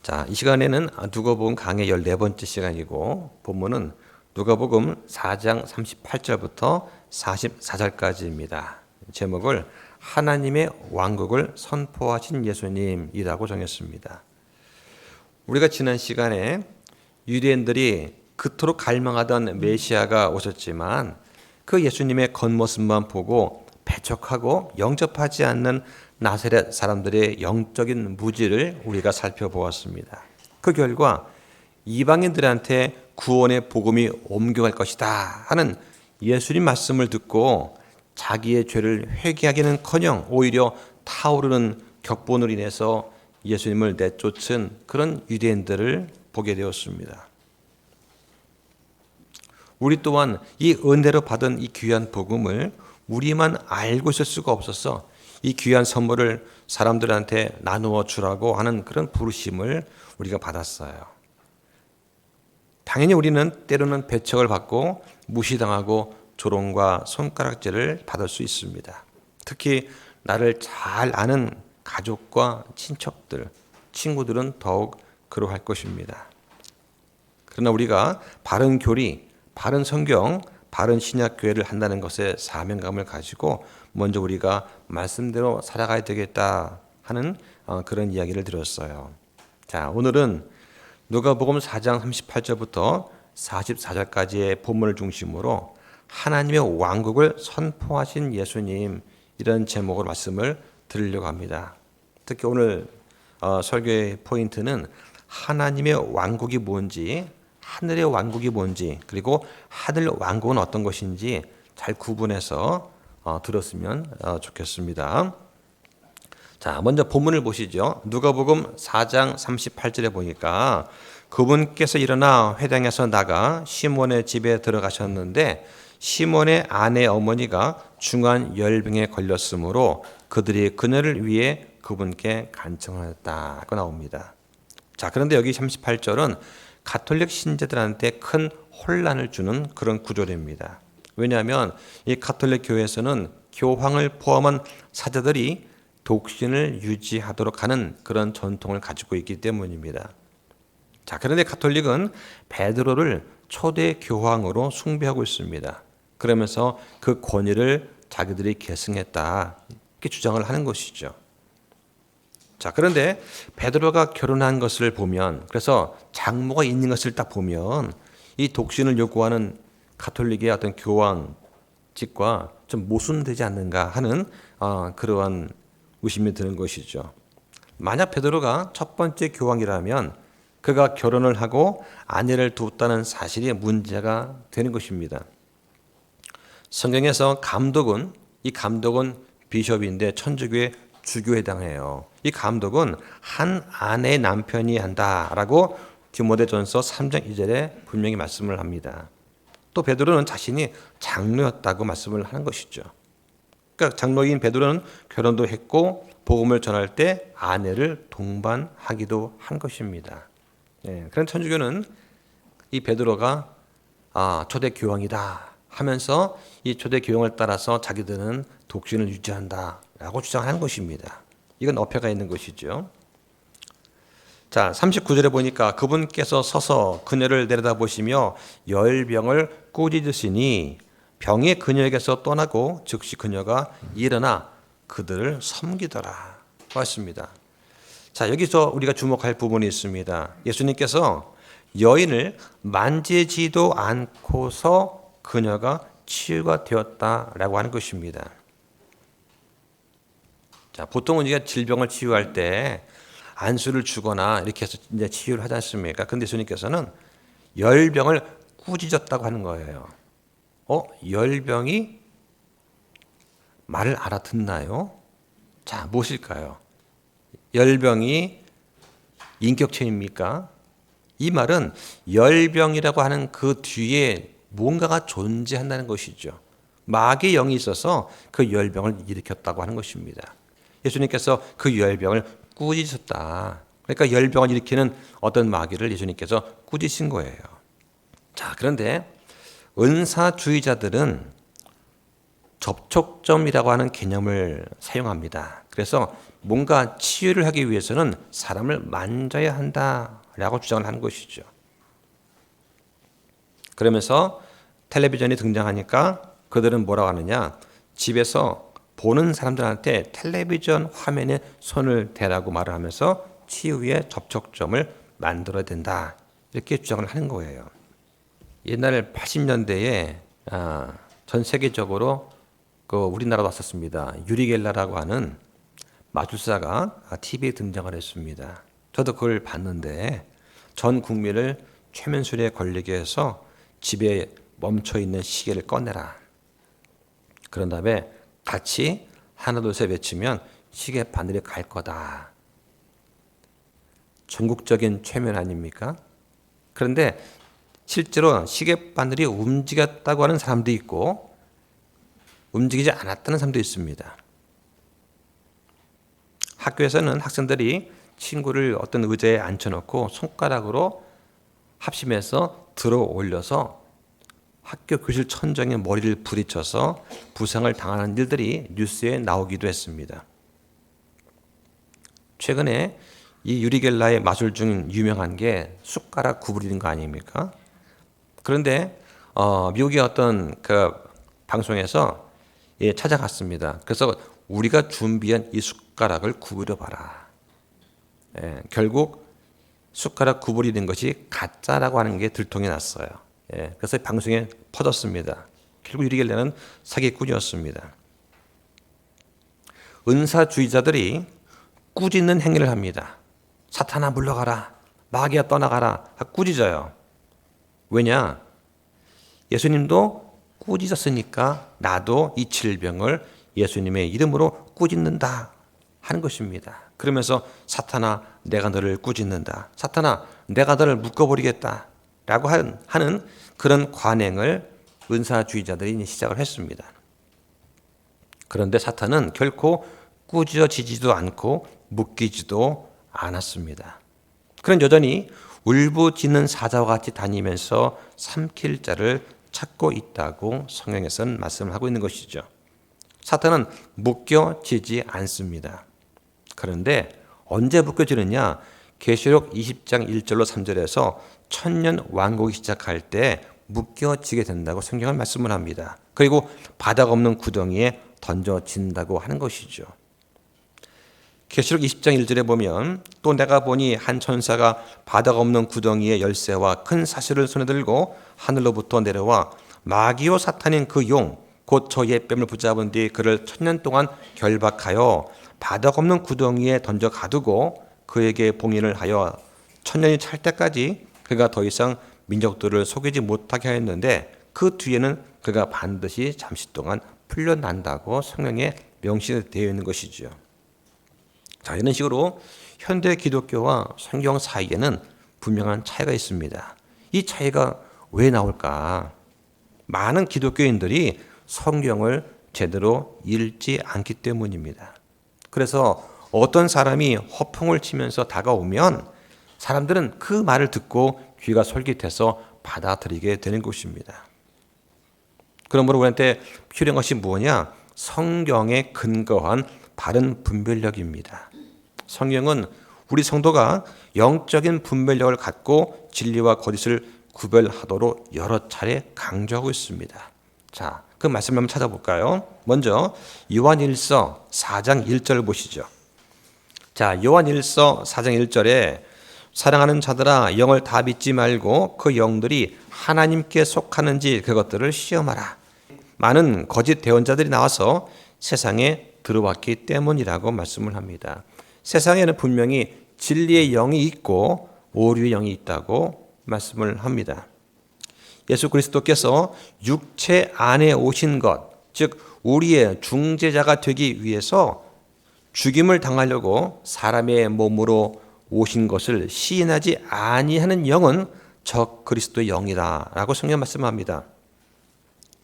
자, 이 시간에는 누가복음 강의 14번째 시간이고 본문은 누가복음 4장 38절부터 44절까지입니다. 제목을 하나님의 왕국을 선포하신 예수님이라고 정했습니다. 우리가 지난 시간에 유대인들이 그토록 갈망하던 메시아가 오셨지만 그 예수님의 겉모습만 보고 배척하고 영접하지 않는 나사렛 사람들의 영적인 무지를 우리가 살펴보았습니다. 그 결과 이방인들한테 구원의 복음이 옮겨갈 것이다 하는 예수님 말씀을 듣고 자기의 죄를 회개하기는커녕 오히려 타오르는 격분으로 인해서 예수님을 내쫓은 그런 유대인들을 보게 되었습니다. 우리 또한 이 은혜로 받은 이 귀한 복음을 우리만 알고 있을 수가 없어서 이 귀한 선물을 사람들한테 나누어 주라고 하는 그런 부르심을 우리가 받았어요. 당연히 우리는 때로는 배척을 받고 무시당하고 조롱과 손가락질을 받을 수 있습니다. 특히 나를 잘 아는 가족과 친척들, 친구들은 더욱 그러할 것입니다. 그러나 우리가 바른 교리, 바른 성경, 바른 신약교회를 한다는 것에 사명감을 가지고 먼저 우리가 말씀대로 살아가야 되겠다 하는 그런 이야기를 드렸어요. 자, 오늘은 누가복음 4장 38절부터 44절까지의 본문을 중심으로 하나님의 왕국을 선포하신 예수님, 이런 제목으로 말씀을 드리려고 합니다. 특히 오늘 설교의 포인트는 하나님의 왕국이 뭔지, 하늘의 왕국이 뭔지, 그리고 하늘 왕국은 어떤 것인지 잘 구분해서 들었으면 좋겠습니다. 자, 먼저 본문을 보시죠. 누가복음 4장 38절에 보니까 그분께서 일어나 회당에서 나가 시몬의 집에 들어가셨는데 시몬의 아내 어머니가 중한 열병에 걸렸으므로 그들이 그녀를 위해 그분께 간청하였다고 나옵니다. 자, 그런데 여기 38절은 가톨릭 신자들한테 큰 혼란을 주는 그런 구절입니다. 왜냐하면 이 가톨릭 교회에서는 교황을 포함한 사자들이 독신을 유지하도록 하는 그런 전통을 가지고 있기 때문입니다. 자, 그런데 가톨릭은 베드로를 초대 교황으로 숭배하고 있습니다. 그러면서 그 권위를 자기들이 계승했다, 이렇게 주장을 하는 것이죠. 자, 그런데 베드로가 결혼한 것을 보면, 그래서 장모가 있는 것을 딱 보면 이 독신을 요구하는 가톨릭의 어떤 교황직과 좀 모순되지 않는가 하는 그러한 의심이 드는 것이죠. 만약 베드로가 첫 번째 교황이라면 그가 결혼을 하고 아내를 두었다는 사실이 문제가 되는 것입니다. 성경에서 감독은, 이 감독은 비숍인데 천주교의 주교에 해당해요. 이 감독은 한 아내의 남편이 한다라고 디모데전서 3장 2절에 분명히 말씀을 합니다. 또 베드로는 자신이 장로였다고 말씀을 하는 것이죠. 그러니까 장로인 베드로는 결혼도 했고 복음을 전할 때 아내를 동반하기도 한 것입니다. 그런 천주교는 이 베드로가 초대 교황이다 하면서 이 초대 교황을 따라서 자기들은 독신을 유지한다라고 주장하는 것입니다. 이건 어폐가 있는 것이죠. 자, 39절에 보니까 그분께서 서서 그녀를 내려다보시며 열병을 꾸짖으시니 병이 그녀에게서 떠나고 즉시 그녀가 일어나 그들을 섬기더라 했습니다. 자, 여기서 우리가 주목할 부분이 있습니다. 예수님께서 여인을 만지지도 않고서 그녀가 치유가 되었다라고 하는 것입니다. 자, 보통은 우리가 질병을 치유할 때 안수를 주거나 이렇게 해서 이제 치유를 하지 않습니까? 근데 예수님께서는 열병을 꾸짖었다고 하는 거예요. 열병이 말을 알아듣나요? 자, 무엇일까요? 열병이 인격체입니까? 이 말은 열병이라고 하는 그 뒤에 뭔가가 존재한다는 것이죠. 마귀의 영이 있어서 그 열병을 일으켰다고 하는 것입니다. 예수님께서 그 열병을 꾸짖으셨다. 그러니까 열병을 일으키는 어떤 마귀를 예수님께서 꾸짖으신 거예요. 자, 그런데 은사주의자들은 접촉점이라고 하는 개념을 사용합니다. 그래서 뭔가 치유를 하기 위해서는 사람을 만져야 한다라고 주장을 하는 것이죠. 그러면서 텔레비전이 등장하니까 그들은 뭐라고 하느냐, 집에서 보는 사람들한테 텔레비전 화면에 손을 대라고 말을 하면서 치유의 접촉점을 만들어야 된다, 이렇게 주장을 하는 거예요. 옛날 80년대에 전 세계적으로 우리나라도 왔었습니다. 유리 겔라라고 하는 마술사가 TV에 등장을 했습니다. 저도 그걸 봤는데 전 국민을 최면술에 걸리게 해서 집에 멈춰있는 시계를 꺼내라. 그런 다음에 같이 하나 둘 셋 외치면 시계 바늘이 갈 거다. 전국적인 최면 아닙니까? 그런데 실제로 시계 바늘이 움직였다고 하는 사람도 있고 움직이지 않았다는 사람도 있습니다. 학교에서는 학생들이 친구를 어떤 의자에 앉혀놓고 손가락으로 합심해서 들어 올려서 학교 교실 천장에 머리를 부딪혀서 부상을 당하는 일들이 뉴스에 나오기도 했습니다. 최근에 이 유리겔라의 마술 중 유명한 게 숟가락 구부리는 거 아닙니까? 그런데 미국의 어떤 그 방송에서 찾아갔습니다. 그래서 우리가 준비한 이 숟가락을 구부려 봐라. 결국 숟가락 구부리는 것이 가짜라고 하는 게 들통이 났어요. 그래서 방송에 퍼졌습니다. 결국 유리겔라는 사기꾼이었습니다. 은사주의자들이 꾸짖는 행위를 합니다. 사탄아 물러가라, 마귀야 떠나가라, 꾸짖어요. 왜냐? 예수님도 꾸짖었으니까 나도 이 질병을 예수님의 이름으로 꾸짖는다 하는 것입니다. 그러면서 사탄아 내가 너를 꾸짖는다, 사탄아 내가 너를 묶어버리겠다 라고 하는 그런 관행을 은사주의자들이 시작을 했습니다. 그런데 사탄은 결코 꾸짖어지지도 않고 묶이지도 않았습니다. 그는 여전히 울부짖는 사자와 같이 다니면서 삼킬 자를 찾고 있다고 성경에서는 말씀을 하고 있는 것이죠. 사탄은 묶여지지 않습니다. 그런데 언제 묶여지느냐? 계시록 20장 1절로 3절에서 천년 왕국이 시작할 때 묶여지게 된다고 성경은 말씀을 합니다. 그리고 바닥 없는 구덩이에 던져진다고 하는 것이죠. 계시록 20장 1절에 보면 또 내가 보니 한 천사가 바닥 없는 구덩이의 열쇠와 큰 사슬을 손에 들고 하늘로부터 내려와 마귀요 사탄인 그 용 곧 저 옛뱀을 붙잡은 뒤 그를 천년 동안 결박하여 바닥 없는 구덩이에 던져 가두고 그에게 봉인을 하여 천년이 찰 때까지 그가 더 이상 민족들을 속이지 못하게 하였는데 그 뒤에는 그가 반드시 잠시 동안 풀려난다고 성경에 명시되어 있는 것이죠. 자, 이런 식으로 현대 기독교와 성경 사이에는 분명한 차이가 있습니다. 이 차이가 왜 나올까? 많은 기독교인들이 성경을 제대로 읽지 않기 때문입니다. 그래서 어떤 사람이 허풍을 치면서 다가오면 사람들은 그 말을 듣고 귀가 솔깃해서 받아들이게 되는 것입니다. 그러므로 우리한테 필요한 것이 뭐냐? 성경에 근거한 바른 분별력입니다. 성경은 우리 성도가 영적인 분별력을 갖고 진리와 거짓을 구별하도록 여러 차례 강조하고 있습니다. 자, 그 말씀을 한번 찾아볼까요? 먼저 요한일서 4장 1절 보시죠. 자, 요한일서 4장 1절에 사랑하는 자들아 영을 다 믿지 말고 그 영들이 하나님께 속하는지 그것들을 시험하라. 많은 거짓 대언자들이 나와서 세상에 들어왔기 때문이라고 말씀을 합니다. 세상에는 분명히 진리의 영이 있고 오류의 영이 있다고 말씀을 합니다. 예수 그리스도께서 육체 안에 오신 것, 즉 우리의 중재자가 되기 위해서 죽임을 당하려고 사람의 몸으로 오신 것을 시인하지 아니하는 영은 적 그리스도의 영이다라고 성경 말씀합니다.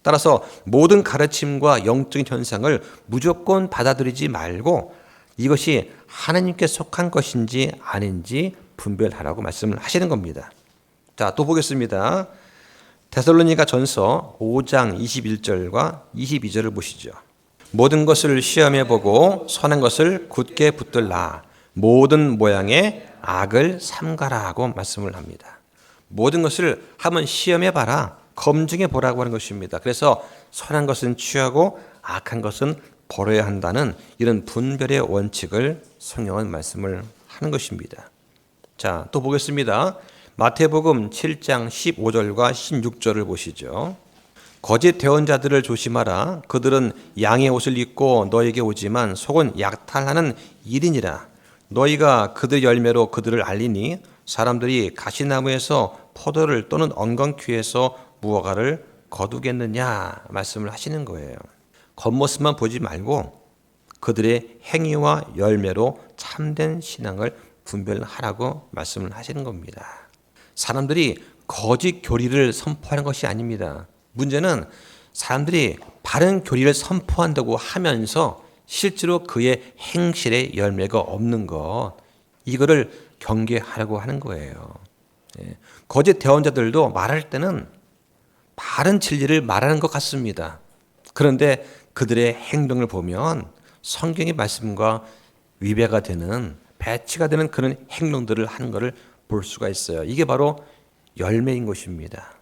따라서 모든 가르침과 영적인 현상을 무조건 받아들이지 말고 이것이 하나님께 속한 것인지 아닌지 분별하라고 말씀을 하시는 겁니다. 자, 또 보겠습니다. 데살로니가 전서 5장 21절과 22절을 보시죠. 모든 것을 시험해 보고 선한 것을 굳게 붙들라. 모든 모양의 악을 삼가라고 말씀을 합니다. 모든 것을 한번 시험해 봐라. 검증해 보라고 하는 것입니다. 그래서 선한 것은 취하고 악한 것은 버려야 한다는 이런 분별의 원칙을 성경은 말씀을 하는 것입니다. 자, 또 보겠습니다. 마태복음 7장 15절과 16절을 보시죠. 거짓 대언자들을 조심하라. 그들은 양의 옷을 입고 너에게 오지만 속은 약탈하는 일이니라. 너희가 그들 열매로 그들을 알리니 사람들이 가시나무에서 포도를 또는 엉겅퀴에서 무화과를 거두겠느냐 말씀을 하시는 거예요. 겉모습만 보지 말고 그들의 행위와 열매로 참된 신앙을 분별하라고 말씀을 하시는 겁니다. 사람들이 거짓 교리를 선포하는 것이 아닙니다. 문제는 사람들이 바른 교리를 선포한다고 하면서 실제로 그의 행실의 열매가 없는 것, 이거를 경계하라고 하는 거예요. 거짓 대언자들도 말할 때는 바른 진리를 말하는 것 같습니다. 그런데 그들의 행동을 보면 성경의 말씀과 위배가 되는, 배치가 되는 그런 행동들을 하는 것을 볼 수가 있어요. 이게 바로 열매인 것입니다.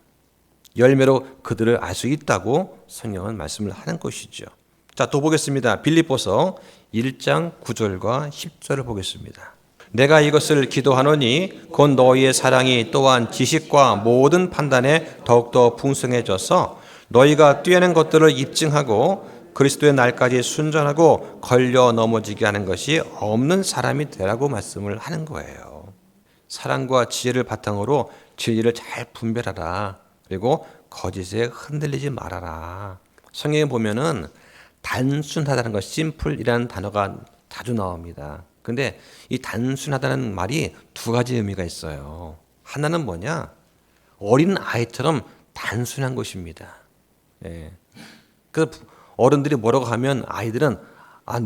열매로 그들을 알 수 있다고 성경은 말씀을 하는 것이죠. 자, 또 보겠습니다. 빌립보서 1장 9절과 10절을 보겠습니다. 내가 이것을 기도하노니 곧 너희의 사랑이 또한 지식과 모든 판단에 더욱더 풍성해져서 너희가 뛰어난 것들을 입증하고 그리스도의 날까지 순전하고 걸려 넘어지게 하는 것이 없는 사람이 되라고 말씀을 하는 거예요. 사랑과 지혜를 바탕으로 진리를 잘 분별하라. 그리고 거짓에 흔들리지 말아라. 성경에 보면은 단순하다는 것, 심플이라는 단어가 자주 나옵니다. 근데 이 단순하다는 말이 두 가지 의미가 있어요. 하나는 뭐냐? 어린 아이처럼 단순한 것입니다. 예. 그 어른들이 뭐라고 하면 아이들은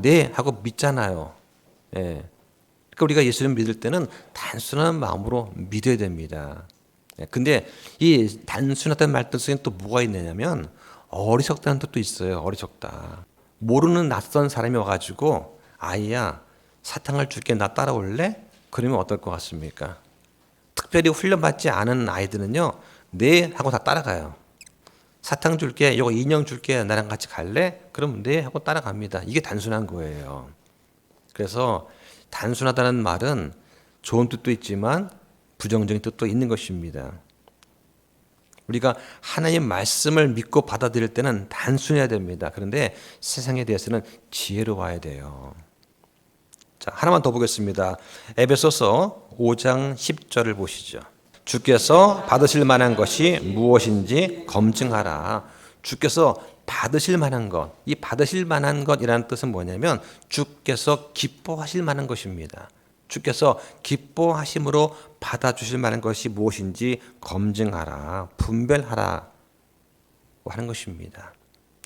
네 하고 믿잖아요. 예. 그러니까 우리가 예수를 믿을 때는 단순한 마음으로 믿어야 됩니다. 예. 근데 이 단순하다는 말뜻 속에 또 뭐가 있느냐면 어리석다는 뜻도 있어요. 어리석다. 모르는 낯선 사람이 와가지고 아이야 사탕을 줄게, 나 따라올래? 그러면 어떨 것 같습니까? 특별히 훈련받지 않은 아이들은요, 네 하고 다 따라가요. 사탕 줄게, 이거 인형 줄게, 나랑 같이 갈래? 그럼 네 하고 따라갑니다. 이게 단순한 거예요. 그래서 단순하다는 말은 좋은 뜻도 있지만 부정적인 뜻도 있는 것입니다. 우리가 하나님 말씀을 믿고 받아들일 때는 단순해야 됩니다. 그런데 세상에 대해서는 지혜로워야 돼요. 자, 하나만 더 보겠습니다. 에베소서 5장 10절을 보시죠. 주께서 받으실 만한 것이 무엇인지 검증하라. 주께서 받으실 만한 것, 이 받으실 만한 것이라는 뜻은 뭐냐면 주께서 기뻐하실 만한 것입니다. 주께서 기뻐하심으로 받아주실 만한 것이 무엇인지 검증하라, 분별하라 하는 것입니다.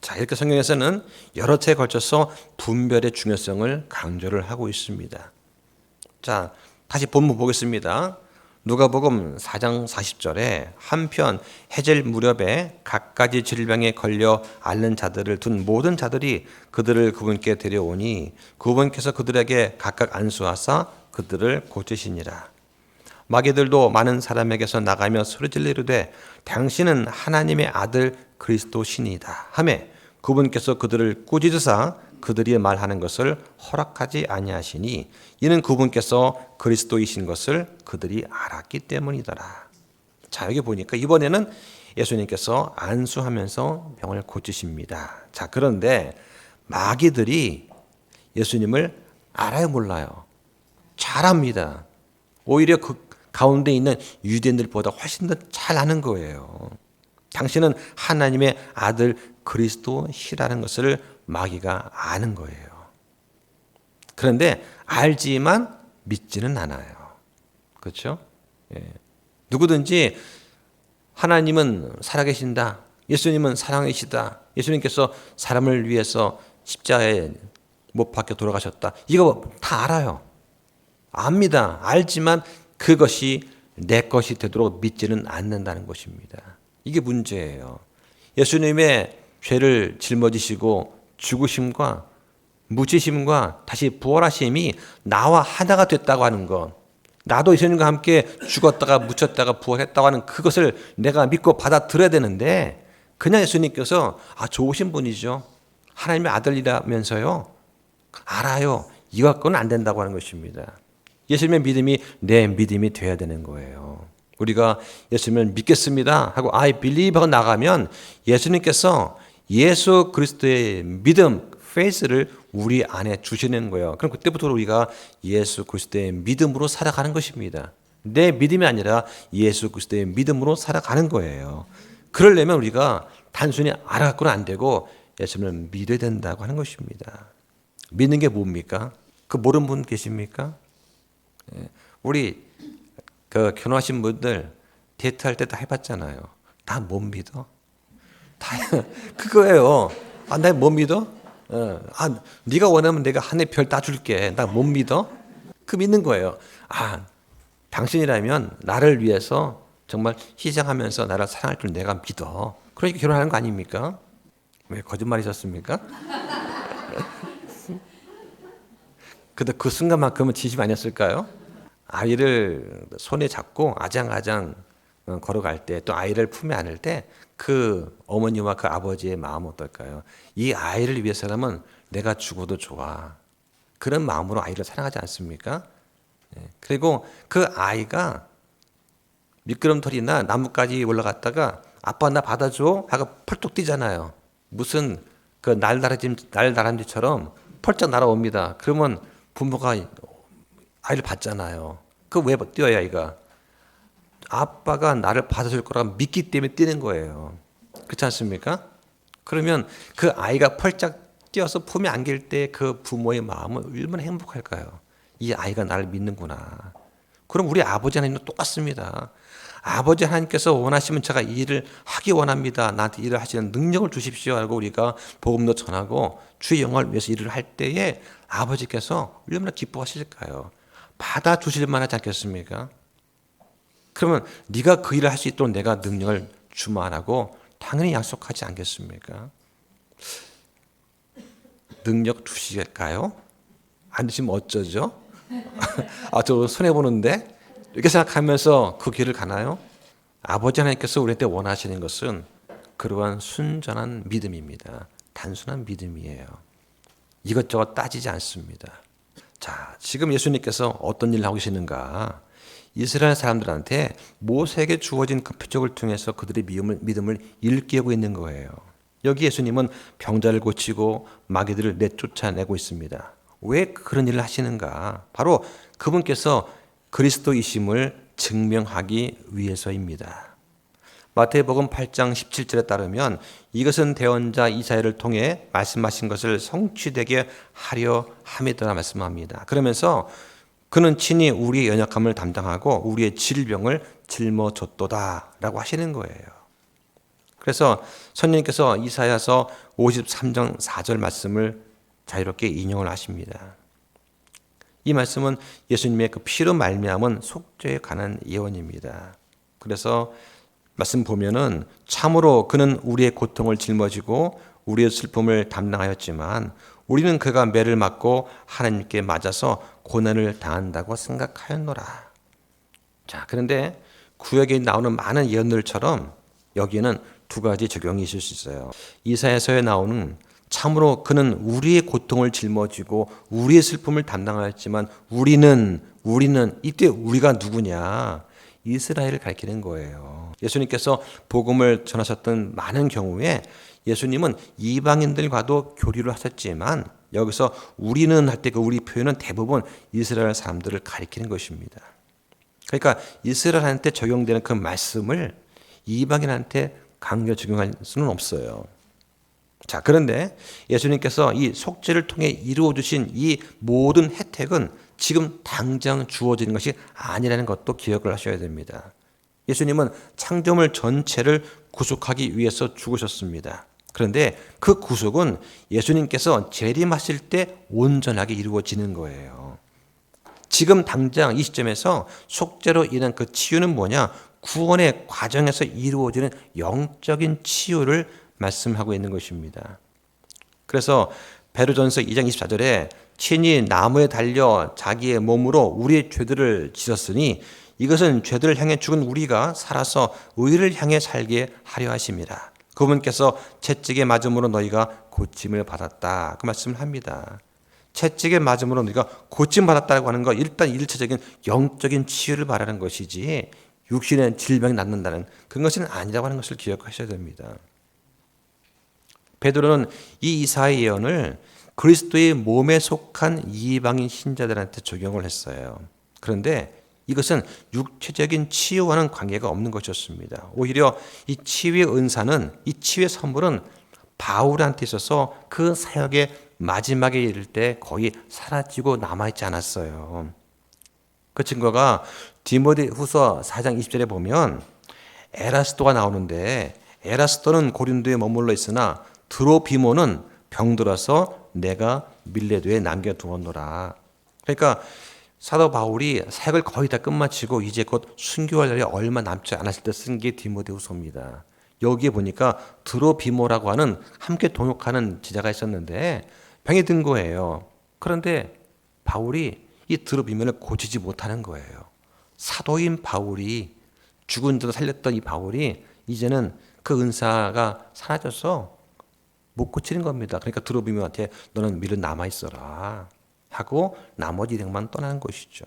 자, 이렇게 성경에서는 여러 차에 걸쳐서 분별의 중요성을 강조를 하고 있습니다. 자, 다시 본문 보겠습니다. 누가복음 4장 40절에 한편 해질 무렵에 갖가지 질병에 걸려 앓는 자들을 둔 모든 자들이 그들을 그분께 데려오니 그분께서 그들에게 각각 안수하사 그들을 고치시니라. 마귀들도 많은 사람에게서 나가며 소리질러 이르되 당신은 하나님의 아들 그리스도시니이다 하매 그분께서 그들을 꾸짖으사 그들이 말하는 것을 허락하지 아니하시니 이는 그분께서 그리스도이신 것을 그들이 알았기 때문이더라. 자, 여기 보니까 이번에는 예수님께서 안수하면서 병을 고치십니다. 자, 그런데 마귀들이 예수님을 알아요, 몰라요? 잘 압니다. 오히려 그 가운데 있는 유대인들보다 훨씬 더 잘 아는 거예요. 당신은 하나님의 아들 그리스도시라는 것을 마귀가 아는 거예요. 그런데 알지만 믿지는 않아요. 그렇죠? 예. 누구든지 하나님은 살아계신다. 예수님은 사랑이시다. 예수님께서 사람을 위해서 십자가에 못 박혀 돌아가셨다. 이거 다 알아요. 압니다. 알지만 그것이 내 것이 되도록 믿지는 않는다는 것입니다. 이게 문제예요. 예수님의 죄를 짊어지시고 죽으심과 묻히심과 다시 부활하심이 나와 하나가 됐다고 하는 것, 나도 예수님과 함께 죽었다가 묻혔다가 부활했다고 하는 그것을 내가 믿고 받아들여야 되는데, 그냥 예수님께서 좋으신 분이죠, 하나님의 아들이라면서요, 알아요, 이거 갖고는 안 된다고 하는 것입니다. 예수님의 믿음이 내 믿음이 돼야 되는 거예요. 우리가 예수님을 믿겠습니다 하고 I believe 하고 나가면 예수님께서 예수 그리스도의 믿음, faith를 우리 안에 주시는 거예요. 그럼 그때부터 우리가 예수 그리스도의 믿음으로 살아가는 것입니다. 내 믿음이 아니라 예수 그리스도의 믿음으로 살아가는 거예요. 그러려면 우리가 단순히 알아갖고는 안 되고 예수님을 믿어야 된다고 하는 것입니다. 믿는 게 뭡니까? 그 모르는 분 계십니까? 우리 결혼하신 분들 데이트할 때 다 해봤잖아요. 나 못 믿어? 다 그거예요. 나 못 믿어? 네가 원하면 내가 하늘 별 따줄게. 나 못 믿어? 그 믿는 거예요. 당신이라면 나를 위해서 정말 희생하면서 나를 사랑할 줄 내가 믿어. 그러니까 결혼하는 거 아닙니까? 왜 거짓말이셨습니까? 근데 그 순간만큼은 진심 아니었을까요? 아이를 손에 잡고 아장아장 걸어갈 때, 또 아이를 품에 안을 때 그 어머니와 그 아버지의 마음은 어떨까요? 이 아이를 위해서라면 내가 죽어도 좋아. 그런 마음으로 아이를 사랑하지 않습니까? 그리고 그 아이가 미끄럼틀이나 나무까지 올라갔다가 아빠 나 받아줘 하고 펄떡 뛰잖아요. 무슨 그 날다람쥐처럼 펄쩍 날아옵니다. 그러면 부모가 아이를 받잖아요. 그 왜 뛰어야 아이가? 아빠가 나를 받아줄 거라고 믿기 때문에 뛰는 거예요. 그렇지 않습니까? 그러면 그 아이가 펄쩍 뛰어서 품에 안길 때 그 부모의 마음은 얼마나 행복할까요? 이 아이가 나를 믿는구나. 그럼 우리 아버지 하나님도 똑같습니다. 아버지 하나님께서 원하시면 제가 이 일을 하기 원합니다. 나한테 일을 하시는 능력을 주십시오 하고 우리가 복음도 전하고 주의 영광을 위해서 일을 할 때에 아버지께서 얼마나 기뻐하실까요? 받아주실 만하지 않겠습니까? 그러면 네가 그 일을 할 수 있도록 내가 능력을 주만하고 당연히 약속하지 않겠습니까? 능력 주실까요? 안 주시면 어쩌죠? 저 손해보는데? 이렇게 생각하면서 그 길을 가나요? 아버지 하나님께서 우리한테 원하시는 것은 그러한 순전한 믿음입니다. 단순한 믿음이에요. 이것저것 따지지 않습니다. 자, 지금 예수님께서 어떤 일을 하고 계시는가? 이스라엘 사람들한테 모세에게 주어진 그 표적을 통해서 그들의 믿음을 일깨우고 있는 거예요. 여기 예수님은 병자를 고치고 마귀들을 내쫓아내고 있습니다. 왜 그런 일을 하시는가? 바로 그분께서 그리스도이심을 증명하기 위해서입니다. 마태복음 8장 17절에 따르면 이것은 대언자 이사야를 통해 말씀하신 것을 성취되게 하려 함이더라 말씀합니다. 그러면서 그는 친히 우리의 연약함을 담당하고 우리의 질병을 짊어졌도다 라고 하시는 거예요. 그래서 선생님께서 이사야서 53장 4절 말씀을 자유롭게 인용을 하십니다. 이 말씀은 예수님의 그 피로 말미암은 속죄에 관한 예언입니다. 그래서 말씀 보면은 참으로 그는 우리의 고통을 짊어지고 우리의 슬픔을 담당하였지만 우리는 그가 매를 맞고 하나님께 맞아서 고난을 당한다고 생각하였노라. 자, 그런데 구약에 나오는 많은 예언들처럼 여기에는 두 가지 적용이 있을 수 있어요. 이사야서에 나오는 참으로 그는 우리의 고통을 짊어지고 우리의 슬픔을 담당하였지만 우리는 이때 우리가 누구냐? 이스라엘을 가리키는 거예요. 예수님께서 복음을 전하셨던 많은 경우에 예수님은 이방인들과도 교류를 하셨지만 여기서 우리는 할 때 그 우리 표현은 대부분 이스라엘 사람들을 가리키는 것입니다. 그러니까 이스라엘한테 적용되는 그 말씀을 이방인한테 강요 적용할 수는 없어요. 자, 그런데 예수님께서 이 속죄를 통해 이루어 주신 이 모든 혜택은 지금 당장 주어지는 것이 아니라는 것도 기억을 하셔야 됩니다. 예수님은 창조물 전체를 구속하기 위해서 죽으셨습니다. 그런데 그 구속은 예수님께서 재림하실 때 온전하게 이루어지는 거예요. 지금 당장 이 시점에서 속죄로 인한 그 치유는 뭐냐? 구원의 과정에서 이루어지는 영적인 치유를 말씀하고 있는 것입니다. 그래서 베드로전서 2장 24절에 친히 나무에 달려 자기의 몸으로 우리의 죄들을 지었으니 이것은 죄들을 향해 죽은 우리가 살아서 의를 향해 살게 하려 하심이라. 그분께서 채찍에 맞음으로 너희가 고침을 받았다. 그 말씀을 합니다. 채찍에 맞음으로 너희가 고침 받았다고 하는 거 일단 일차적인 영적인 치유를 말하는 것이지 육신의 질병이 낫는다는 그것은 아니라고 하는 것을 기억하셔야 됩니다. 베드로는 이 이사의 예언을 그리스도의 몸에 속한 이방인 신자들한테 적용을 했어요. 그런데 이것은 육체적인 치유와는 관계가 없는 것이었습니다. 오히려 이 치유의 은사는, 이 치유의 선물은 바울한테 있어서 그 사역의 마지막에 이를 때 거의 사라지고 남아있지 않았어요. 그 증거가 디모데후서 4장 20절에 보면 에라스도가 나오는데 에라스도는 고린도에 머물러 있으나 드로비모는 병들어서 내가 밀레도에 남겨두었노라. 그러니까 사도 바울이 사역을 거의 다 끝마치고 이제 곧 순교할 날이 얼마 남지 않았을 때 쓴 게 디모데후서입니다. 여기에 보니까 드로비모라고 하는 함께 동역하는 제자가 있었는데 병이 든 거예요. 그런데 바울이 이 드로비모를 고치지 못하는 거예요. 사도인 바울이, 죽은 자도 살렸던 이 바울이 이제는 그 은사가 사라져서 못 고치는 겁니다. 그러니까 드로비모한테 너는 밀은 남아있어라 하고 나머지 일행만 떠나는 것이죠.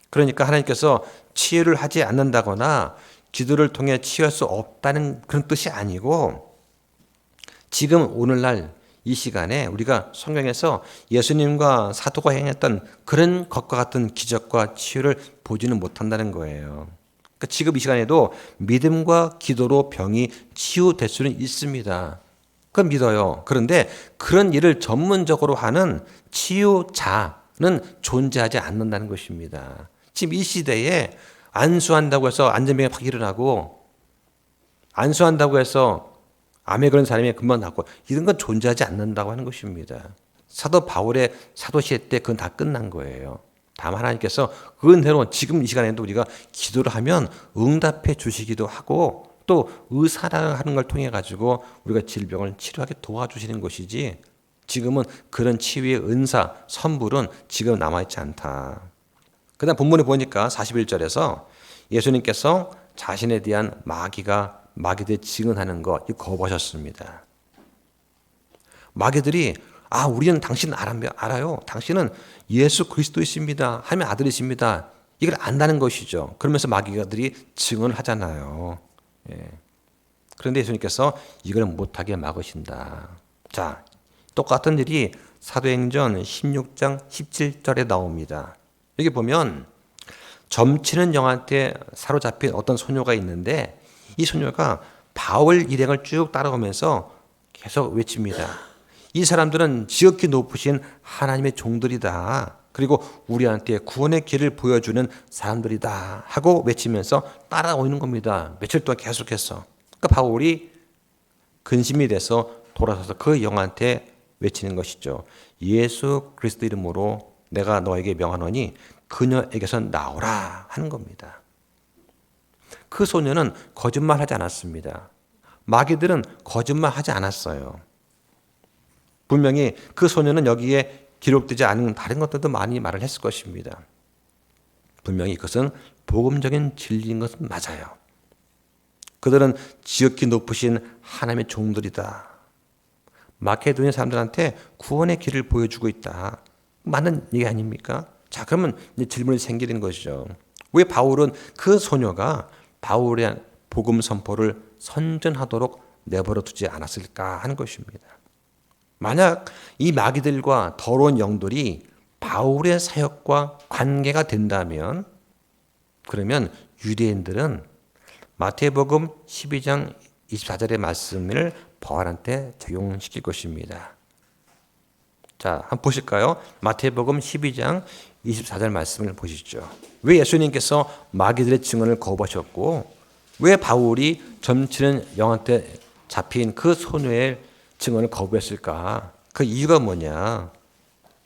그러니까 하나님께서 치유를 하지 않는다거나 기도를 통해 치유할 수 없다는 그런 뜻이 아니고, 지금 오늘날 이 시간에 우리가 성경에서 예수님과 사도가 행했던 그런 것과 같은 기적과 치유를 보지는 못한다는 거예요. 그러니까 지금 이 시간에도 믿음과 기도로 병이 치유될 수는 있습니다. 그건 믿어요. 그런데 그런 일을 전문적으로 하는 치유자는 존재하지 않는다는 것입니다. 지금 이 시대에 안수한다고 해서 안전병이 확 일어나고, 안수한다고 해서 암에 걸린 사람이 금방 낫고, 이런 건 존재하지 않는다고 하는 것입니다. 사도 바울의 사도시대 때 그건 다 끝난 거예요. 다만 하나님께서 그 은혜로 지금 이 시간에도 우리가 기도를 하면 응답해 주시기도 하고, 또 의사라 하는 걸 통해 가지고 우리가 질병을 치료하게 도와주시는 것이지, 지금은 그런 치유의 은사, 선불은 지금 남아있지 않다. 그 다음 본문에 보니까 41절에서 예수님께서 자신에 대한 마귀들이 증언하는 거 이거 거부하셨습니다. 마귀들이 우리는 당신 알아요. 당신은 예수 그리스도이십니다. 하나님의 아들이십니다. 이걸 안다는 것이죠. 그러면서 마귀들이 증언을 하잖아요. 예. 그런데 예수님께서 이걸 못하게 막으신다. 자, 똑같은 일이 사도행전 16장 17절에 나옵니다. 여기 보면 점치는 영한테 사로잡힌 어떤 소녀가 있는데, 이 소녀가 바울 일행을 쭉 따라오면서 계속 외칩니다. 이 사람들은 지극히 높으신 하나님의 종들이다. 그리고 우리한테 구원의 길을 보여주는 사람들이다 하고 외치면서 따라오는 겁니다. 며칠 동안 계속해서. 그러니까 바울이 근심이 돼서 돌아서서 그 영한테 외치는 것이죠. 예수 그리스도 이름으로 내가 너에게 명하노니 그녀에게서 나오라 하는 겁니다. 그 소녀는 거짓말하지 않았습니다. 마귀들은 거짓말하지 않았어요. 분명히 그 소녀는 여기에 기록되지 않은 다른 것들도 많이 말을 했을 것입니다. 분명히 그것은 복음적인 진리인 것은 맞아요. 그들은 지극히 높으신 하나님의 종들이다. 마케도니아 사람들한테 구원의 길을 보여주고 있다. 맞는 얘기 아닙니까? 자, 그러면 이제 질문이 생기는 것이죠. 왜 바울은 그 소녀가 바울의 복음 선포를 선전하도록 내버려 두지 않았을까 하는 것입니다. 만약 이 마귀들과 더러운 영들이 바울의 사역과 관계가 된다면, 그러면 유대인들은 마태복음 12장 24절의 말씀을 바울한테 적용시킬 것입니다. 자, 한번 보실까요? 마태복음 12장 24절 말씀을 보시죠. 왜 예수님께서 마귀들의 증언을 거부하셨고, 왜 바울이 점치는 영한테 잡힌 그 소녀의 증언을 거부했을까? 그 이유가 뭐냐?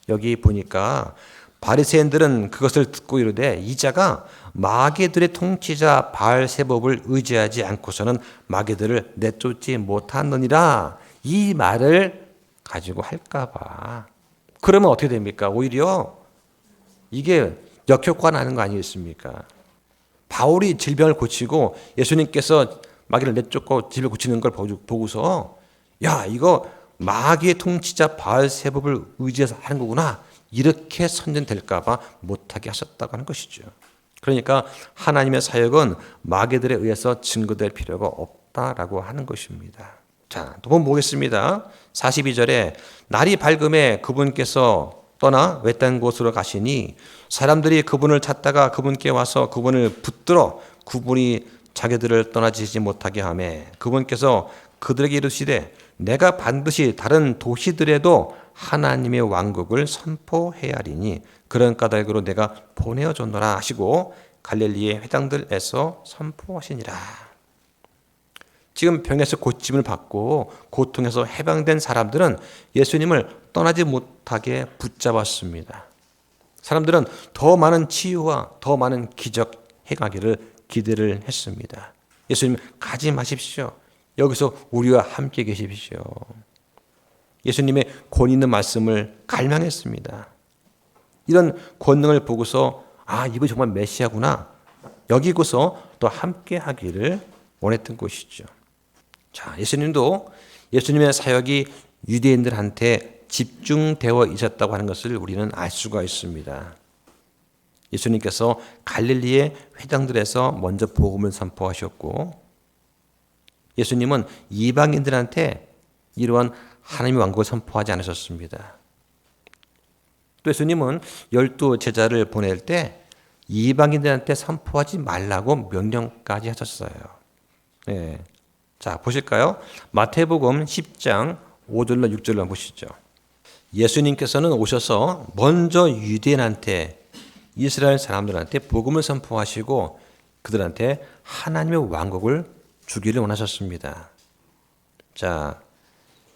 여기 보니까 바리새인들은 그것을 듣고 이르되 이 자가 마귀들의 통치자 바알세봅을 의지하지 않고서는 마귀들을 내쫓지 못하느니라, 이 말을 가지고 할까 봐. 그러면 어떻게 됩니까? 오히려 이게 역효과가 나는 거 아니겠습니까? 바울이 질병을 고치고 예수님께서 마귀를 내쫓고 질병을 고치는 걸 보고서 야, 이거 마귀의 통치자 바알세붑을 의지해서 하는 거구나. 이렇게 선전될까 봐 못하게 하셨다고 하는 것이죠. 그러니까 하나님의 사역은 마귀들에 의해서 증거될 필요가 없다라고 하는 것입니다. 자, 또 한번 보겠습니다. 42절에 날이 밝음에 그분께서 떠나 외딴 곳으로 가시니 사람들이 그분을 찾다가 그분께 와서 그분을 붙들어 그분이 자기들을 떠나지지 못하게 하며 그분께서 그들에게 이르시되 내가 반드시 다른 도시들에도 하나님의 왕국을 선포해야 하리니 그런 까닭으로 내가 보내어 줬노라 하시고 갈릴리의 회당들에서 선포하시니라. 지금 병에서 고침을 받고 고통에서 해방된 사람들은 예수님을 떠나지 못하게 붙잡았습니다. 사람들은 더 많은 치유와 더 많은 기적 행하기를 기대를 했습니다. 예수님 가지 마십시오. 여기서 우리와 함께 계십시오. 예수님의 권위 있는 말씀을 갈망했습니다. 이런 권능을 보고서 아, 이분이 정말 메시아구나. 여기고서 또 함께 하기를 원했던 것이죠. 자, 예수님도 예수님의 사역이 유대인들한테 집중되어 있었다고 하는 것을 우리는 알 수가 있습니다. 예수님께서 갈릴리의 회당들에서 먼저 복음을 선포하셨고 예수님은 이방인들한테 이러한 하나님의 왕국을 선포하지 않으셨습니다. 또 예수님은 12 제자를 보낼 때 이방인들한테 선포하지 말라고 명령까지 하셨어요. 네. 자, 보실까요? 마태복음 10장 5절로 6절로 보시죠. 예수님께서는 오셔서 먼저 유대인한테 이스라엘 사람들한테 복음을 선포하시고 그들한테 하나님의 왕국을 주기를 원하셨습니다. 자,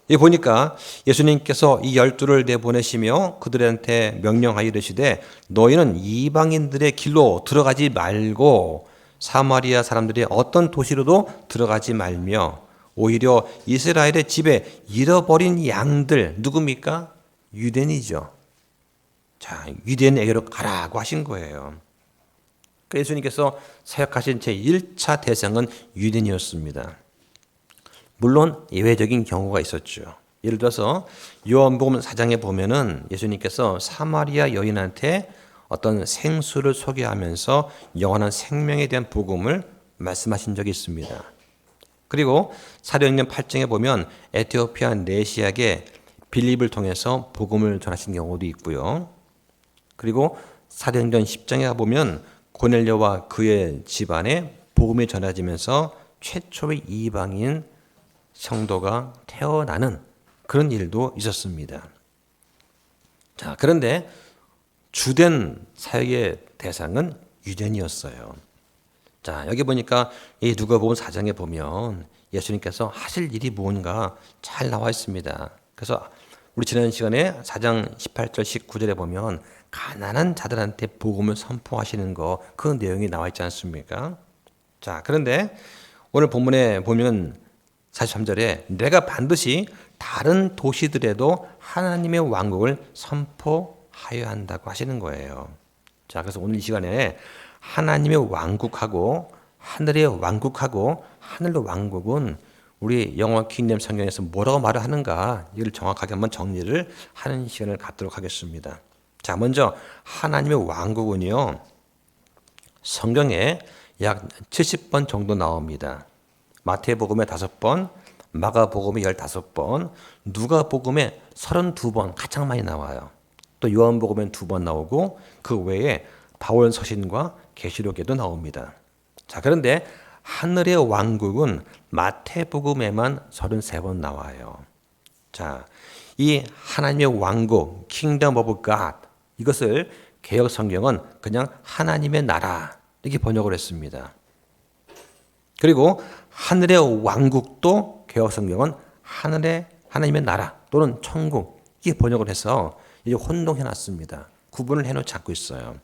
여기 보니까 예수님께서 이 12를 내보내시며 그들한테 명령하여 이르시되 너희는 이방인들의 길로 들어가지 말고 사마리아 사람들이 어떤 도시로도 들어가지 말며 오히려 이스라엘의 집에 잃어버린 양들 누굽니까? 유대인이죠. 자, 유대인에게로 가라고 하신 거예요. 예수님께서 사역하신 제1차 대상은 유대인이었습니다. 물론 예외적인 경우가 있었죠. 예를 들어서 요한복음 4장에 보면은 예수님께서 사마리아 여인한테 어떤 생수를 소개하면서 영원한 생명에 대한 복음을 말씀하신 적이 있습니다. 그리고 사도행전 8장에 보면 에티오피아 네시아게 빌립을 통해서 복음을 전하신 경우도 있고요. 그리고 사도행전 10장에 보면 고넬료와 그의 집안에 복음이 전해지면서 최초의 이방인 성도가 태어나는 그런 일도 있었습니다. 자, 그런데 주된 사역의 대상은 유대인이었어요. 자, 여기 보니까 이 누가복음 4장에 보면 예수님께서 하실 일이 뭔가 잘 나와 있습니다. 그래서 우리 지난 시간에 4장 18절 19절에 보면 가난한 자들한테 복음을 선포하시는 거 그 내용이 나와 있지 않습니까? 자, 그런데 오늘 본문에 보면 43절에 내가 반드시 다른 도시들에도 하나님의 왕국을 선포하여야 한다고 하시는 거예요. 자, 그래서 오늘 이 시간에 하나님의 왕국하고 하늘의 왕국하고 하늘의 왕국은 우리 영어 킹덤 성경에서 뭐라고 말을 하는가 이걸 정확하게 한번 정리를 하는 시간을 갖도록 하겠습니다. 자, 먼저 하나님의 왕국은요 성경에 약 70번 정도 나옵니다. 마태복음에 5번, 마가복음에 15번, 누가복음에 32번 가장 많이 나와요. 또 요한복음엔 2번 나오고 그 외에 바울 서신과 계시록에도 나옵니다. 자, 그런데 하늘의 왕국은 마태복음에만 33번 나와요. 자, 이 하나님의 왕국, Kingdom of God 이것을 개역 성경은 그냥 하나님의 나라 이렇게 번역을 했습니다. 그리고 하늘의 왕국도 개역 성경은 하나님의 나라 또는 천국 이렇게 번역을 해서 이제 혼동해 놨습니다. 구분을 해놓지 않고 있어요.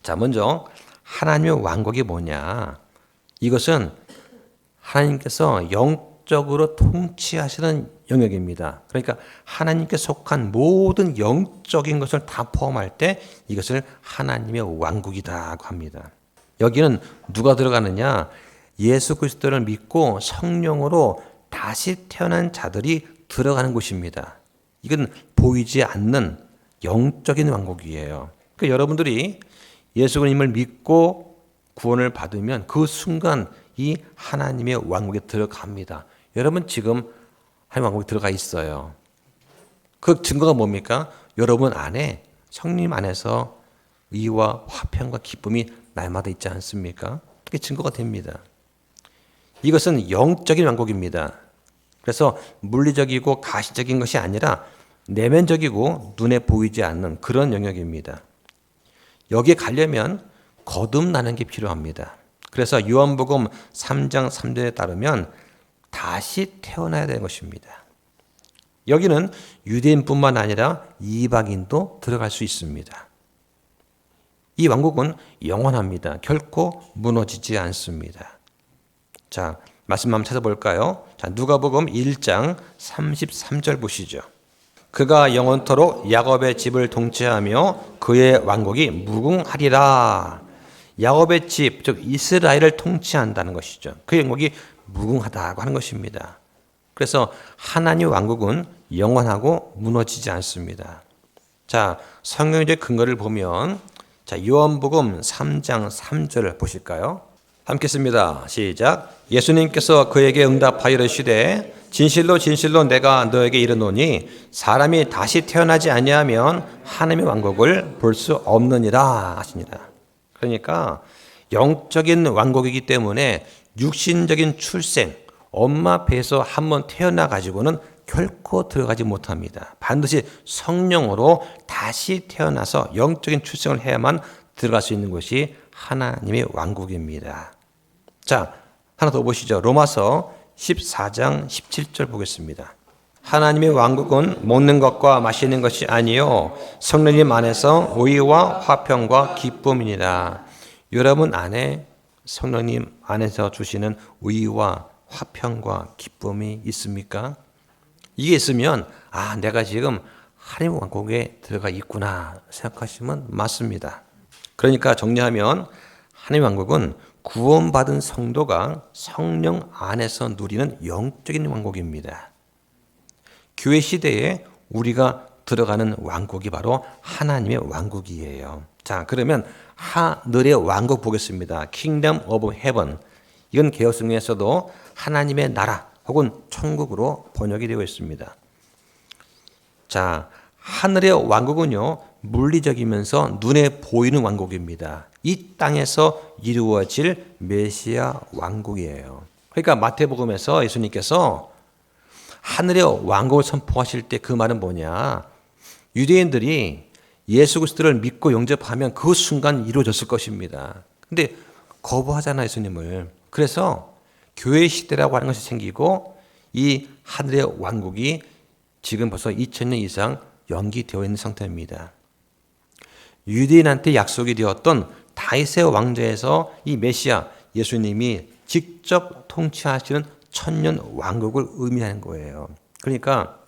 자, 먼저 하나님의 왕국이 뭐냐? 이것은 하나님께서 영적으로 통치하시는 영역입니다. 그러니까 하나님께 속한 모든 영적인 것을 다 포함할 때 이것을 하나님의 왕국이라고 합니다. 여기는 누가 들어가느냐? 예수 그리스도를 믿고 성령으로 다시 태어난 자들이 들어가는 곳입니다. 이건 보이지 않는 영적인 왕국이에요. 그러니까 여러분들이 예수 그리스도를 믿고 구원을 받으면 그 순간 이 하나님의 왕국에 들어갑니다. 여러분 지금 하나님의 왕국에 들어가 있어요. 그 증거가 뭡니까? 여러분 안에 성령 안에서 의와 화평과 기쁨이 날마다 있지 않습니까? 그게 증거가 됩니다. 이것은 영적인 왕국입니다. 그래서 물리적이고 가시적인 것이 아니라 내면적이고 눈에 보이지 않는 그런 영역입니다. 여기에 가려면 거듭나는 게 필요합니다. 그래서 요한복음 3장 3절에 따르면 다시 태어나야 되는 것입니다. 여기는 유대인뿐만 아니라 이방인도 들어갈 수 있습니다. 이 왕국은 영원합니다. 결코 무너지지 않습니다. 자, 말씀 한번 찾아볼까요? 자, 누가복음 1장 33절 보시죠. 그가 영원토록 야곱의 집을 통치하며 그의 왕국이 무궁하리라. 야곱의 집, 즉 이스라엘을 통치한다는 것이죠. 그의 왕국이 무궁하다고 하는 것입니다. 그래서 하나님의 왕국은 영원하고 무너지지 않습니다. 자, 성경의 근거를 보면 자, 요한복음 3장 3절을 보실까요? 함께 씁니다. 시작. 예수님께서 그에게 응답하여 이르시되 진실로 진실로 내가 너에게 이르노니 사람이 다시 태어나지 아니하면 하나님의 왕국을 볼 수 없느니라 하시니라. 그러니까 영적인 왕국이기 때문에 육신적인 출생, 엄마 배에서 한번 태어나 가지고는 결코 들어가지 못합니다. 반드시 성령으로 다시 태어나서 영적인 출생을 해야만 들어갈 수 있는 것이 하나님의 왕국입니다. 자, 하나 더 보시죠. 로마서 14장 17절 보겠습니다. 하나님의 왕국은 먹는 것과 마시는 것이 아니요 성령님 안에서 의와 화평과 기쁨이니라. 여러분 안에 성령님 안에서 주시는 의와 화평과 기쁨이 있습니까? 이게 있으면 아, 내가 지금 하나님의 왕국에 들어가 있구나 생각하시면 맞습니다. 그러니까 정리하면 하나님의 왕국은 구원받은 성도가 성령 안에서 누리는 영적인 왕국입니다. 교회 시대에 우리가 들어가는 왕국이 바로 하나님의 왕국이에요. 자, 그러면 하늘의 왕국 보겠습니다. Kingdom of Heaven. 이건 개혁성경에서도 하나님의 나라 혹은 천국으로 번역이 되어 있습니다. 자, 하늘의 왕국은요, 물리적이면서 눈에 보이는 왕국입니다. 이 땅에서 이루어질 메시아 왕국이에요. 그러니까 마태복음에서 예수님께서 하늘의 왕국을 선포하실 때 그 말은 뭐냐? 유대인들이 예수 그리스도를 믿고 영접하면 그 순간 이루어졌을 것입니다. 근데 거부하잖아요, 예수님을. 그래서 교회 시대라고 하는 것이 생기고 이 하늘의 왕국이 지금 벌써 2000년 이상 연기되어 있는 상태입니다. 유대인한테 약속이 되었던 다윗의 왕좌에서 이 메시아 예수님이 직접 통치하시는 천년 왕국을 의미하는 거예요. 그러니까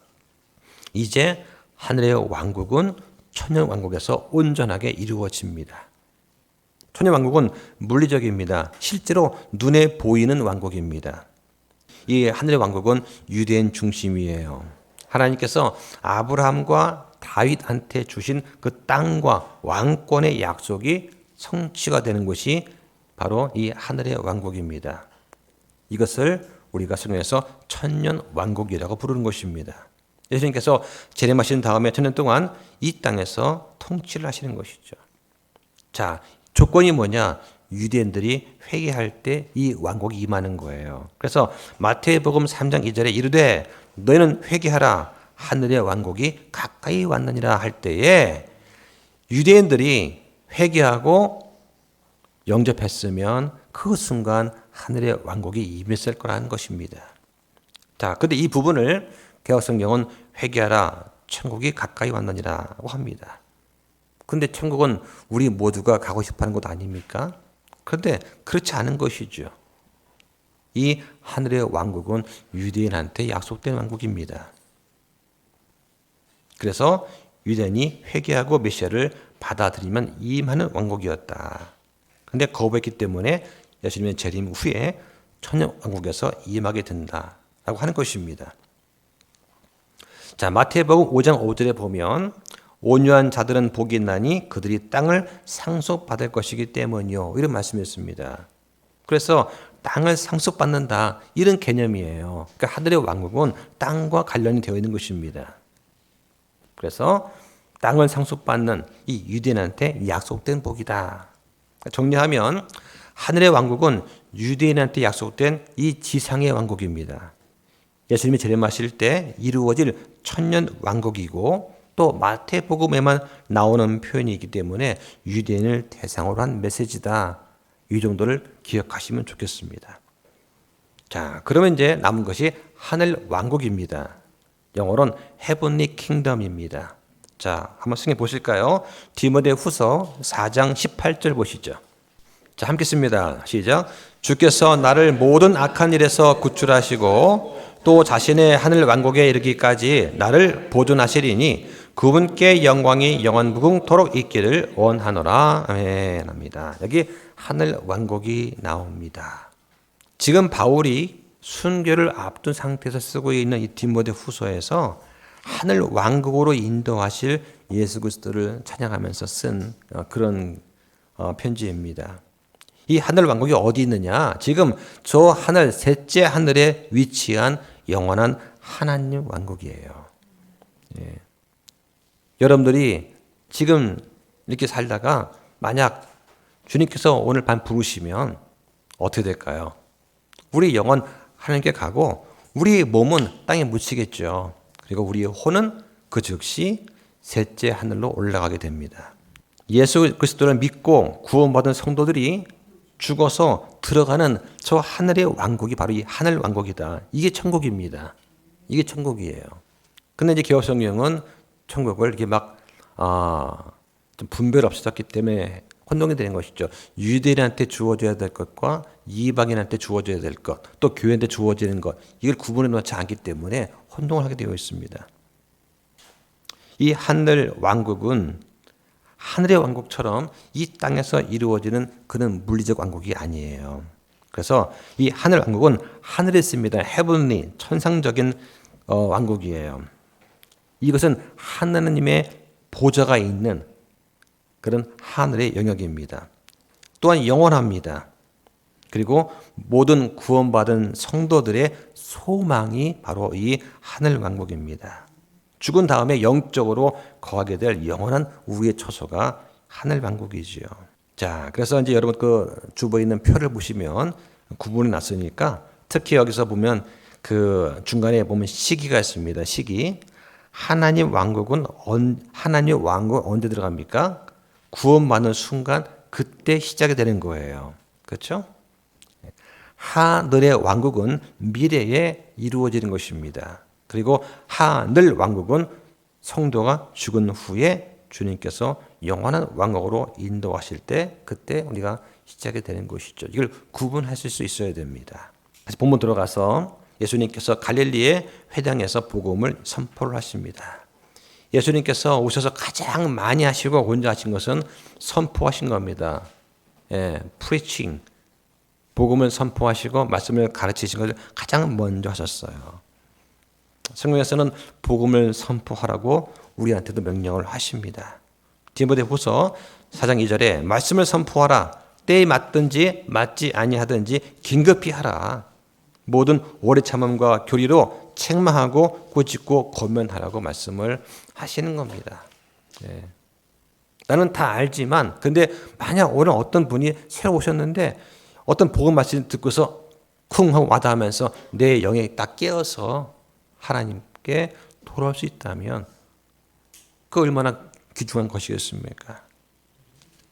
이제 하늘의 왕국은 천년 왕국에서 온전하게 이루어집니다. 천년 왕국은 물리적입니다. 실제로 눈에 보이는 왕국입니다. 이 하늘의 왕국은 유대인 중심이에요. 하나님께서 아브라함과 다윗한테 주신 그 땅과 왕권의 약속이 성취가 되는 것이 바로 이 하늘의 왕국입니다. 이것을 우리가 성경에서 천년 왕국이라고 부르는 것입니다. 예수님께서 재림하신 다음에 천년 동안 이 땅에서 통치를 하시는 것이죠. 자, 조건이 뭐냐? 유대인들이 회개할 때 이 왕국이 임하는 거예요. 그래서 마태복음 3장 2절에 이르되 너희는 회개하라 하늘의 왕국이 가까이 왔느니라 할 때에 유대인들이 회개하고 영접했으면 그 순간 하늘의 왕국이 임했을 거라는 것입니다. 자, 근데 이 부분을 개혁성경은 회개하라 천국이 가까이 왔느니라고 합니다. 근데 천국은 우리 모두가 가고 싶어하는 곳 아닙니까? 그런데 그렇지 않은 것이죠. 이 하늘의 왕국은 유대인한테 약속된 왕국입니다. 그래서 유대인이 회개하고 메시아를 받아들이면 임하는 왕국이었다. 근데 거부했기 때문에 예수님의 재림 후에 천년 왕국에서 임하게 된다라고 하는 것입니다. 자, 마태복음 5장 5절에 보면 온유한 자들은 복이 있나니 그들이 땅을 상속받을 것이기 때문이요. 이런 말씀이었습니다. 그래서 땅을 상속받는다 이런 개념이에요. 그러니까 하늘의 왕국은 땅과 관련이 되어 있는 것입니다. 그래서 땅을 상속받는 이 유대인한테 약속된 복이다. 정리하면 하늘의 왕국은 유대인한테 약속된 이 지상의 왕국입니다. 예수님이 재림하실 때 이루어질 천년 왕국이고 또 마태복음에만 나오는 표현이기 때문에 유대인을 대상으로 한 메시지다. 이 정도를 기억하시면 좋겠습니다. 자, 그러면 이제 남은 것이 하늘 왕국입니다. 영어로는 Heavenly Kingdom입니다. 자, 한번 승해 보실까요? 디모데후서 4장 18절 보시죠. 자, 함께 씁니다. 시작. 주께서 나를 모든 악한 일에서 구출하시고 또 자신의 하늘 왕국에 이르기까지 나를 보존하시리니 그분께 영광이 영원무궁토록 있기를 원하노라. 아멘 합니다. 여기 하늘 왕국이 나옵니다. 지금 바울이 순교를 앞둔 상태에서 쓰고 있는 이 디모데후서에서 하늘 왕국으로 인도하실 예수 그리스도를 찬양하면서 쓴 그런 편지입니다. 이 하늘 왕국이 어디 있느냐? 지금 저 하늘 셋째 하늘에 위치한 영원한 하나님 왕국이에요. 예. 여러분들이 지금 이렇게 살다가 만약 주님께서 오늘 밤 부르시면 어떻게 될까요? 우리 영혼 하나님께 가고 우리 몸은 땅에 묻히겠죠. 그리고 우리의 혼은 그 즉시 셋째 하늘로 올라가게 됩니다. 예수 그리스도를 믿고 구원받은 성도들이 죽어서 들어가는 저 하늘의 왕국이 바로 이 하늘 왕국이다. 이게 천국입니다. 이게 천국이에요. 근데 이제 개혁성경은 천국을 이렇게 막 좀 분별 없었기 때문에 혼동이 되는 것이죠. 유대인한테 주어져야 될 것과 이방인한테 주어져야 될 것, 또 교회한테 주어지는 것, 이걸 구분해 놓지 않기 때문에 혼동을 하게 되어 있습니다. 이 하늘 왕국은 하늘의 왕국처럼 이 땅에서 이루어지는 그런 물리적 왕국이 아니에요. 그래서 이 하늘 왕국은 하늘에 있습니다. 헤븐리, 천상적인 왕국이에요. 이것은 하나님의 보좌가 있는 그런 하늘의 영역입니다. 또한 영원합니다. 그리고 모든 구원받은 성도들의 소망이 바로 이 하늘 왕국입니다. 죽은 다음에 영적으로 거하게 될 영원한 우리의 처소가 하늘 왕국이지요. 자, 그래서 이제 여러분 그 주부에 있는 표를 보시면 구분이 났으니까 특히 여기서 보면 그 중간에 보면 시기가 있습니다. 시기. 하나님 왕국은 언제 들어갑니까? 구원받는 순간 그때 시작이 되는 거예요. 그렇죠? 하늘의 왕국은 미래에 이루어지는 것입니다. 그리고 하늘 왕국은 성도가 죽은 후에 주님께서 영원한 왕국으로 인도하실 때 그때 우리가 시작이 되는 것이죠. 이걸 구분하실 수 있어야 됩니다. 다시 본문 들어가서 예수님께서 갈릴리의 회당에서 복음을 선포를 하십니다. 예수님께서 오셔서 가장 많이 하시고 먼저 하신 것은 선포하신 겁니다. preaching, 복음을 선포하시고 말씀을 가르치신 것을 가장 먼저 하셨어요. 성경에서는 복음을 선포하라고 우리한테도 명령을 하십니다. 디모데후서 4장 2절에 말씀을 선포하라. 때에 맞든지 맞지 아니하든지 긴급히 하라. 모든 오래 참음과 교리로 책망하고 꾸짖고 권면하라고 말씀을 하시는 겁니다. 나는 다 알지만 근데 만약 오늘 어떤 분이 새로 오셨는데 어떤 복음 말씀 듣고서 쿵 하고 와닿으면서 내 영에 딱 깨어서 하나님께 돌아올 수 있다면 그 얼마나 귀중한 것이겠습니까?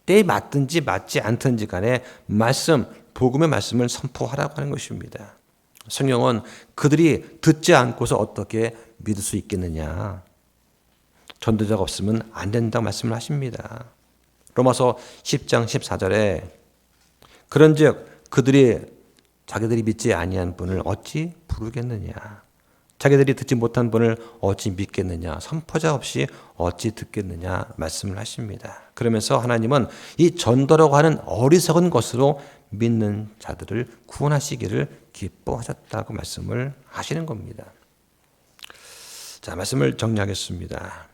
때에 맞든지 맞지 않든지 간에 말씀, 복음의 말씀을 선포하라고 하는 것입니다. 성경은 그들이 듣지 않고서 어떻게 믿을 수 있겠느냐. 전도자가 없으면 안 된다고 말씀을 하십니다. 로마서 10장 14절에 그런즉 그들이 자기들이 믿지 아니한 분을 어찌 부르겠느냐. 자기들이 듣지 못한 분을 어찌 믿겠느냐. 선포자 없이 어찌 듣겠느냐 말씀을 하십니다. 그러면서 하나님은 이 전도라고 하는 어리석은 것으로 믿는 자들을 구원하시기를 기뻐하셨다고 말씀을 하시는 겁니다. 자, 말씀을 정리하겠습니다.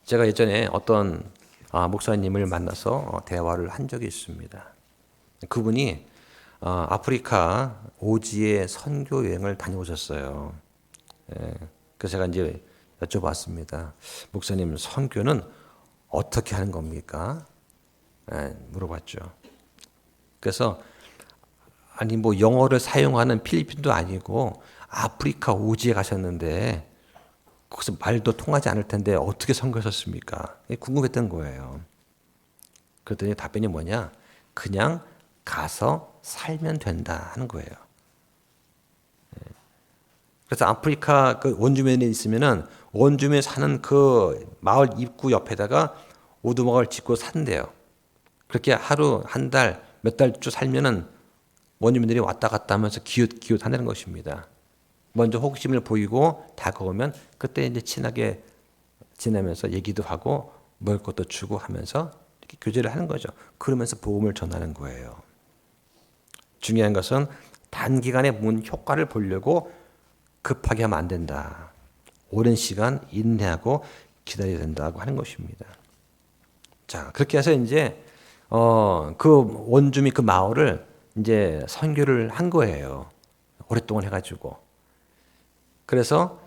제가 예전에 어떤 목사님을 만나서 대화를 한 적이 있습니다. 그분이 아프리카 오지에 선교 여행을 다녀오셨어요. 그래서 제가 이제 여쭤봤습니다. 목사님, 선교는 어떻게 하는 겁니까? 물어봤죠. 그래서 아니 뭐 영어를 사용하는 필리핀도 아니고 아프리카 오지에 가셨는데 거기서 말도 통하지 않을 텐데 어떻게 선교하셨습니까? 궁금했던 거예요. 그랬더니 답변이 뭐냐? 그냥 가서 살면 된다 하는 거예요. 그래서 아프리카 그 원주민이 있으면은 원주민 사는 그 마을 입구 옆에다가 오두막을 짓고 산대요. 그렇게 하루, 한 달, 몇 달 쭉 살면은 원주민들이 왔다 갔다 하면서 기웃기웃 한다는 것입니다. 먼저 호기심을 보이고 다가오면 그때 이제 친하게 지내면서 얘기도 하고 먹을 것도 주고 하면서 이렇게 교제를 하는 거죠. 그러면서 복음을 전하는 거예요. 중요한 것은 단기간에 문 효과를 보려고 급하게 하면 안 된다. 오랜 시간 인내하고 기다려야 된다고 하는 것입니다. 자, 그렇게 해서 이제 그 원주민 그 마을을 이제 선교를 한 거예요. 오랫동안 해가지고. 그래서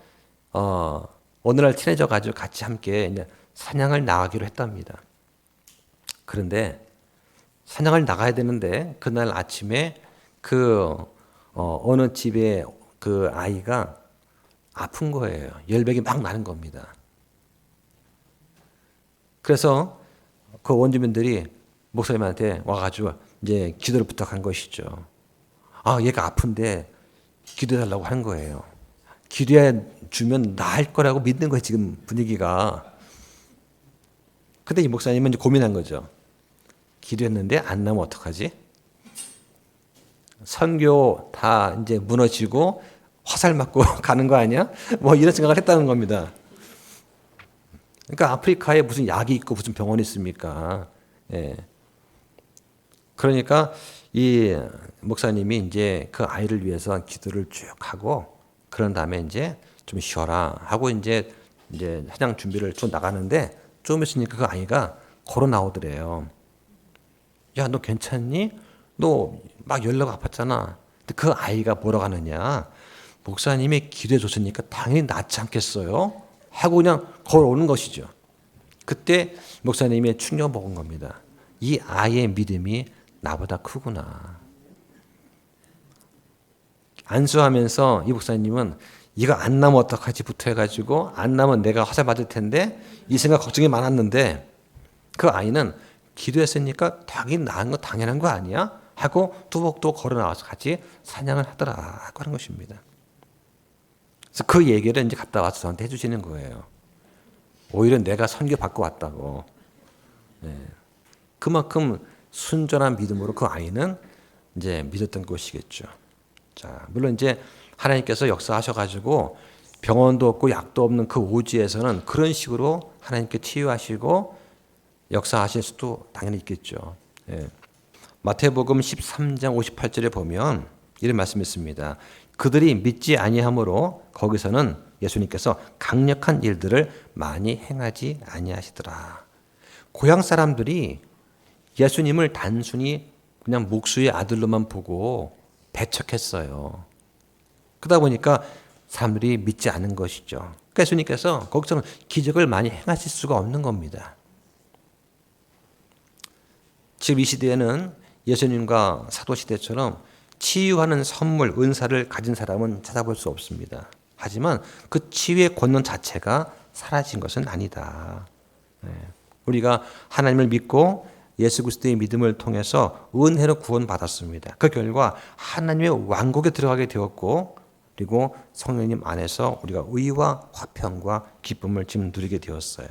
어느 날 친해져 가지고 같이 함께 이제 사냥을 나가기로 했답니다. 그런데 사냥을 나가야 되는데 그날 아침에 그 어느 집에 그 아이가 아픈 거예요. 열백이 막 나는 겁니다. 그래서 그 원주민들이 목사님한테 와가지고 이제 기도를 부탁한 것이죠. 얘가 아픈데 기도해달라고 하는 거예요. 기도해 주면 나을 거라고 믿는 거예요, 지금 분위기가. 근데 이 목사님은 이제 고민한 거죠. 기도했는데 안 나면 어떡하지? 선교 다 이제 무너지고 화살 맞고 가는 거 아니야? 뭐 이런 생각을 했다는 겁니다. 그러니까 아프리카에 무슨 약이 있고 무슨 병원이 있습니까? 예. 그러니까 이 목사님이 이제 그 아이를 위해서 기도를 쭉 하고 그런 다음에 이제 좀 쉬어라 하고 이제 사냥 준비를 좀 나가는데 좀 있으니까 그 아이가 걸어 나오더래요. 야, 너 괜찮니? 너 막 열나고 아팠잖아. 근데 그 아이가 뭐라고 하느냐? 목사님이 기도해 줬으니까 당연히 낫지 않겠어요? 하고 그냥 걸어오는 것이죠. 그때 목사님이 충격 먹은 겁니다. 이 아이의 믿음이 나보다 크구나. 안수하면서 이 목사님은 이거 안 나면 어떡하지부터 해가지고 안 나면 내가 화살 맞을 텐데 이 생각 걱정이 많았는데 그 아이는 기도했으니까 당연히 나은 거 당연한 거 아니야? 하고 뚜벅뚜벅 걸어 나와서 같이 사냥을 하더라 하고 하는 것입니다. 그래서 그 얘기를 이제 갔다 와서 저한테 해주시는 거예요. 오히려 내가 선교 받고 왔다고. 네. 그만큼 순전한 믿음으로 그 아이는 이제 믿었던 것이겠죠. 자, 물론 이제 하나님께서 역사하셔가지고 병원도 없고 약도 없는 그 오지에서는 그런 식으로 하나님께 치유하시고 역사하실 수도 당연히 있겠죠. 예. 마태복음 13장 58절에 보면 이런 말씀이 있습니다. 그들이 믿지 아니하므로 거기서는 예수님께서 강력한 일들을 많이 행하지 아니하시더라. 고향 사람들이 예수님을 단순히 그냥 목수의 아들로만 보고 배척했어요. 그러다 보니까 사람들이 믿지 않은 것이죠. 그러니까 예수님께서 거기서는 기적을 많이 행하실 수가 없는 겁니다. 지금 이 시대에는 예수님과 사도시대처럼 치유하는 선물, 은사를 가진 사람은 찾아볼 수 없습니다. 하지만 그 치유의 권능 자체가 사라진 것은 아니다. 우리가 하나님을 믿고 예수 그리스도의 믿음을 통해서 은혜로 구원받았습니다. 그 결과 하나님의 왕국에 들어가게 되었고 그리고 성령님 안에서 우리가 의와 화평과 기쁨을 지금 누리게 되었어요.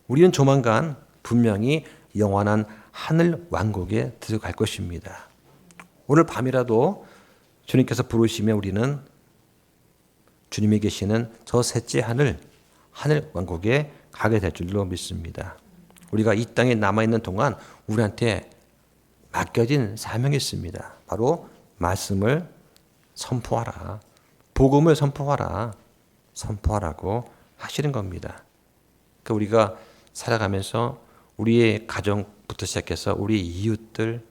우리는 조만간 분명히 영원한 하늘 왕국에 들어갈 것입니다. 오늘 밤이라도 주님께서 부르시면 우리는 주님이 계시는 저 셋째 하늘 왕국에 가게 될 줄로 믿습니다. 우리가 이 땅에 남아있는 동안 우리한테 맡겨진 사명이 있습니다. 바로 말씀을 선포하라. 복음을 선포하라고 하시는 겁니다. 그러니까 우리가 살아가면서 우리의 가정부터 시작해서 우리 이웃들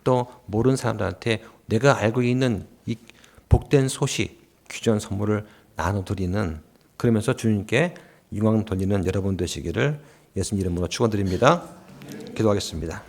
또 모르는 사람들한테 내가 알고 있는 이 복된 소식, 귀전 선물을 나눠드리는, 그러면서 주님께 영광 돌리는 여러분 되시기를 예수님 이름으로 축원드립니다. 기도하겠습니다.